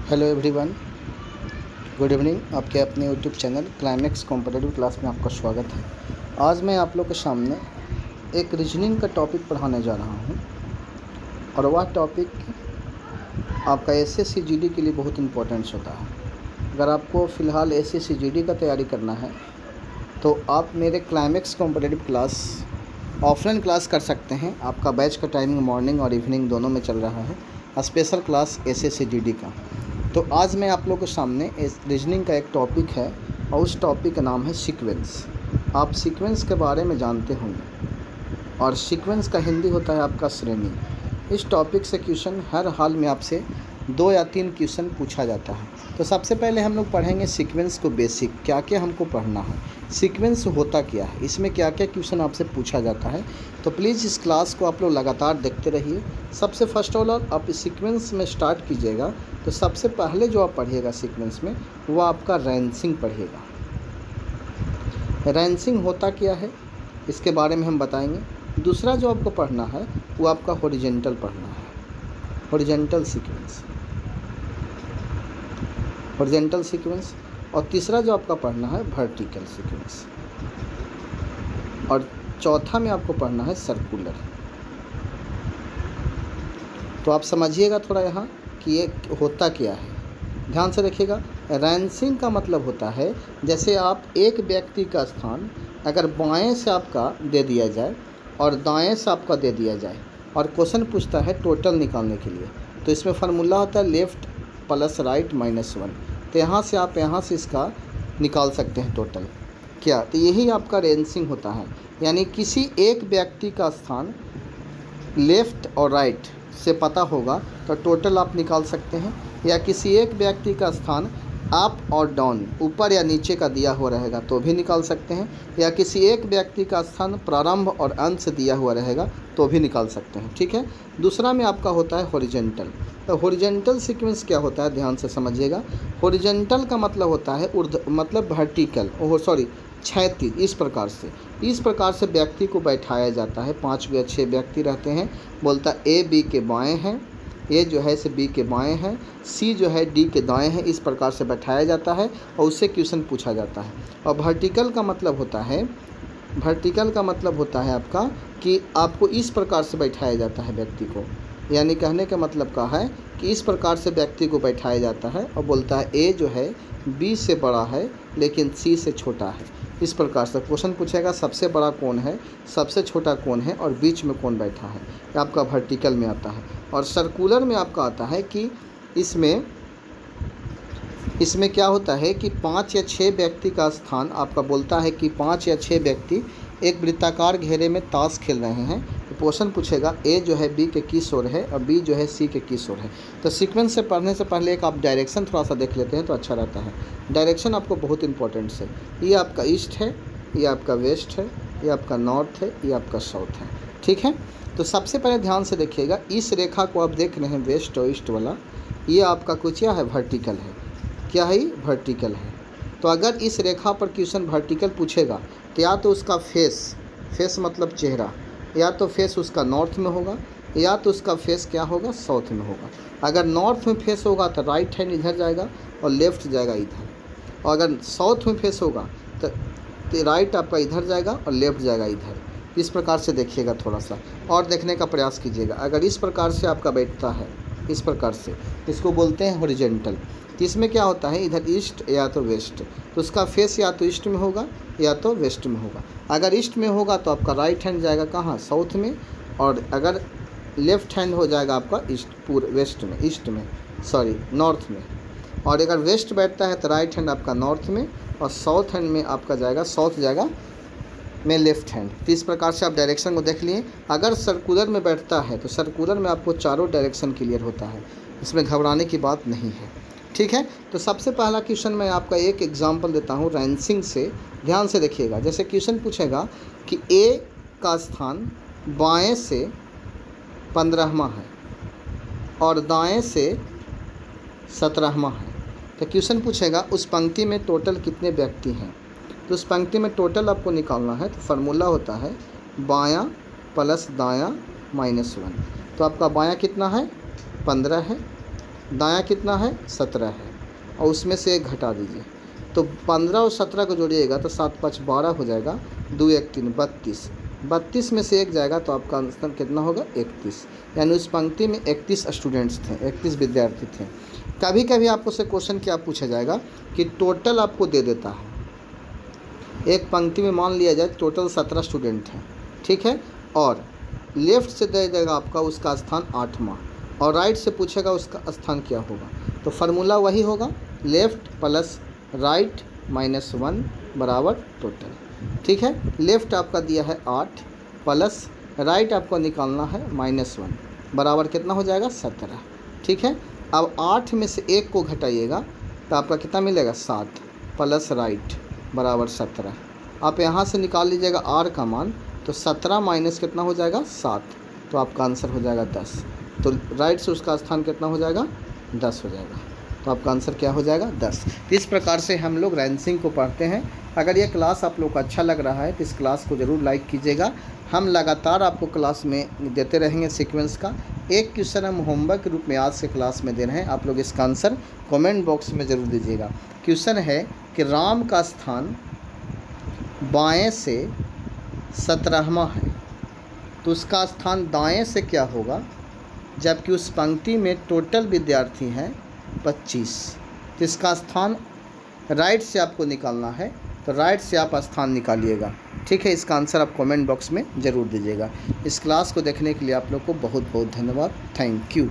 Hello everyone, good evening. आपके अपने YouTube channel climax competitive class में आपका स्वागत है। आज मैं आप लोग के सामने एक रीजनिंग का टॉपिक पढ़ाने जा रहा हूं और वह टॉपिक आपका एसएससी जीडी के लिए बहुत इम्पोर्टेंस होता है। अगर आपको फ़िलहाल एसएससी जीडी का तैयारी करना है तो आप मेरे climax competitive class offline class कर सकते हैं। आपका बैच का टाइमिंग मॉर्निंग और इवनिंग दोनों में चल रहा है, स्पेशल क्लास एसएससी जीडी का। तो आज मैं आप लोगों के सामने इस रीजनिंग का एक टॉपिक है और उस टॉपिक का नाम है सीक्वेंस। आप सीक्वेंस के बारे में जानते होंगे और सीक्वेंस का हिंदी होता है आपका श्रेणी। इस टॉपिक से क्वेश्चन हर हाल में आपसे 2 या 3 क्वेश्चन पूछा जाता है। तो सबसे पहले हम लोग पढ़ेंगे सीक्वेंस को बेसिक, क्या क्या हमको पढ़ना है, सीक्वेंस होता क्या है, इसमें क्या क्या क्वेश्चन आपसे पूछा जाता है। तो प्लीज़ इस क्लास को आप लोग लगातार देखते रहिए। सबसे फर्स्ट ऑफ ऑल आप सीक्वेंस में स्टार्ट कीजिएगा तो सबसे पहले जो आप पढ़िएगा सीक्वेंस में वो आपका रैंसिंग पढ़िएगा। रैंसिंग होता क्या है इसके बारे में हम बताएंगे। दूसरा जो आपको पढ़ना है वो आपका हॉरिजॉन्टल पढ़ना है, हॉरिजॉन्टल सीक्वेंस, हॉरिजॉन्टल सीक्वेंस। और तीसरा जो आपका पढ़ना है वर्टिकल सीक्वेंस। और चौथा में आपको पढ़ना है सर्कुलर। तो आप समझिएगा थोड़ा यहाँ कि ये होता क्या है, ध्यान से देखिएगा। रैंसिंग का मतलब होता है जैसे आप एक व्यक्ति का स्थान अगर बाएं से आपका दे दिया जाए और दाएं से आपका दे दिया जाए और क्वेश्चन पूछता है टोटल निकालने के लिए, तो इसमें फार्मूला होता है लेफ़्ट प्लस राइट माइनस 1। तो यहाँ से आप यहाँ से इसका निकाल सकते हैं टोटल क्या। तो यही आपका रैंसिंग होता है, यानी किसी एक व्यक्ति का स्थान लेफ़्ट और राइट से पता होगा तो टोटल आप निकाल सकते हैं, या किसी एक व्यक्ति का स्थान अप और डाउन ऊपर या नीचे का दिया हुआ रहेगा तो भी निकाल सकते हैं, या किसी एक व्यक्ति का स्थान प्रारंभ और अंत से दिया हुआ रहेगा तो भी निकाल सकते हैं। ठीक है। दूसरा में आपका होता है हॉरिजॉन्टल। तो हॉरिजॉन्टल सीक्वेंस क्या होता है, ध्यान से समझिएगा। हॉरिजॉन्टल का मतलब होता है मतलब वर्टिकल, क्षैतिज। इस प्रकार से व्यक्ति को बैठाया जाता है। 5 या 6 व्यक्ति रहते हैं, बोलता ए बी के बाएं हैं, ए जो है से बी के बाएं है, सी जो है डी के दाएं है। इस प्रकार से बैठाया जाता है और उससे क्वेश्चन पूछा जाता है। और वर्टिकल का मतलब होता है आपका कि आपको इस प्रकार से बैठाया जाता है व्यक्ति को, यानी कहने का मतलब क्या है कि इस प्रकार से व्यक्ति को बैठाया जाता है और बोलता है ए जो है बी से बड़ा है लेकिन सी से छोटा है। इस प्रकार से क्वेश्चन पूछेगा सबसे बड़ा कौन है, सबसे छोटा कौन है और बीच में कौन बैठा है। ये आपका वर्टिकल में आता है। और सर्कुलर में आपका आता है कि इसमें क्या होता है कि 5 या 6 व्यक्ति का स्थान आपका बोलता है कि 5 या 6 व्यक्ति एक वृत्ताकार घेरे में ताश खेल रहे हैं। तो क्वेश्चन पूछेगा ए जो है बी के किस ओर है और बी जो है सी के किस ओर है। तो सीक्वेंस से पढ़ने से पहले एक आप डायरेक्शन थोड़ा सा देख लेते हैं तो अच्छा रहता है। डायरेक्शन आपको बहुत इंपॉर्टेंट है। ये आपका ईस्ट है, ये आपका वेस्ट है, ये आपका नॉर्थ है, ये आपका साउथ है। ठीक है। तो सबसे पहले ध्यान से देखिएगा, इस रेखा को आप देख रहे हैं वेस्ट और ईस्ट वाला, ये आपका कुछ क्या है, वर्टिकल है। क्या है, वर्टिकल है। तो अगर इस रेखा पर क्वेश्चन वर्टिकल पूछेगा तो या तो उसका फेस मतलब चेहरा, या तो फेस उसका नॉर्थ में होगा, या तो उसका फेस क्या होगा, साउथ में होगा। अगर नॉर्थ में फेस होगा तो राइट हैंड इधर जाएगा और लेफ़्ट जाएगा इधर, और अगर साउथ में फेस होगा तो राइट आपका इधर जाएगा और लेफ़्ट जाएगा इधर। इस प्रकार से देखिएगा, थोड़ा सा और देखने का प्रयास कीजिएगा। अगर इस प्रकार से आपका बैठता है, इस प्रकार से, इसको बोलते हैं हॉरिजॉन्टल। तो इसमें क्या होता है, इधर ईस्ट या तो वेस्ट, तो उसका फेस या तो ईस्ट में होगा या तो वेस्ट में होगा। अगर ईस्ट में होगा तो आपका राइट हैंड जाएगा कहाँ, साउथ में, और अगर लेफ़्ट हैंड हो जाएगा आपका नॉर्थ में। और अगर वेस्ट बैठता है तो राइट हैंड आपका नॉर्थ में और साउथ हैंड में आपका जाएगा, साउथ जाएगा में लेफ़्ट हैंड। तो इस प्रकार से आप डायरेक्शन को देख लिए। अगर सर्कुलर में बैठता है तो सर्कुलर में आपको चारों डायरेक्शन क्लियर होता है, इसमें घबराने की बात नहीं है। ठीक है। तो सबसे पहला क्वेश्चन मैं आपका एक एग्जांपल देता हूँ रैंसिंग से, ध्यान से देखिएगा। जैसे क्वेश्चन पूछेगा कि ए का स्थान बाएं से 15वां है और दाएं से 17वां है। तो क्वेश्चन पूछेगा उस पंक्ति में टोटल कितने व्यक्ति हैं। तो उस पंक्ति में टोटल आपको निकालना है। तो फार्मूला होता है बायां प्लस दायां माइनस 1। तो आपका बायां कितना है, 15 है, दायां कितना है 17 है, और उसमें से 1 घटा दीजिए, तो 15 और 17 को जोड़िएगा तो 7 5 12 हो जाएगा, 2 1 3 32, 32 में से 1 जाएगा तो आपका आंसर कितना होगा 31। यानी उस पंक्ति में 31 स्टूडेंट्स थे, 31 विद्यार्थी थे। कभी कभी आपको से क्वेश्चन क्या पूछा जाएगा कि टोटल आपको दे देता है, एक पंक्ति में मान लिया जाए टोटल 17 स्टूडेंट हैं, ठीक है, और लेफ़्ट से दे देगा आपका उसका स्थान 8वां, और राइट से पूछेगा उसका स्थान क्या होगा। तो फार्मूला वही होगा, लेफ़्ट प्लस राइट माइनस 1 बराबर टोटल, ठीक है। लेफ़्ट आपका दिया है 8 प्लस राइट आपको निकालना है -1 बराबर कितना हो जाएगा 17, ठीक है। अब 8 में से 1 को घटाइएगा तो आपका कितना मिलेगा 7 प्लस राइट बराबर 17। आप यहाँ से निकाल लीजिएगा r का मान, तो 17 माइनस कितना हो जाएगा 7, तो आपका आंसर हो जाएगा 10। तो राइट से उसका स्थान कितना हो जाएगा 10 हो जाएगा, तो आपका आंसर क्या हो जाएगा 10। तो इस प्रकार से हम लोग रैंसिंग को पढ़ते हैं। अगर ये क्लास आप लोग को अच्छा लग रहा है तो इस क्लास को ज़रूर लाइक कीजिएगा। हम लगातार आपको क्लास में देते रहेंगे सीक्वेंस का। एक क्वेश्चन हम होमवर्क के रूप में आज से क्लास में दे रहे हैं, आप लोग इसका आंसर कमेंट बॉक्स में ज़रूर दीजिएगा। क्वेश्चन है कि राम का स्थान बाएं से 17वां है, तो उसका स्थान दाएं से क्या होगा, जबकि उस पंक्ति में टोटल विद्यार्थी हैं 25। तो इसका स्थान राइट से आपको निकालना है, तो राइट से आप स्थान निकालिएगा, ठीक है। इसका आंसर आप कमेंट बॉक्स में ज़रूर दीजिएगा। इस क्लास को देखने के लिए आप लोग को बहुत बहुत धन्यवाद। Thank you.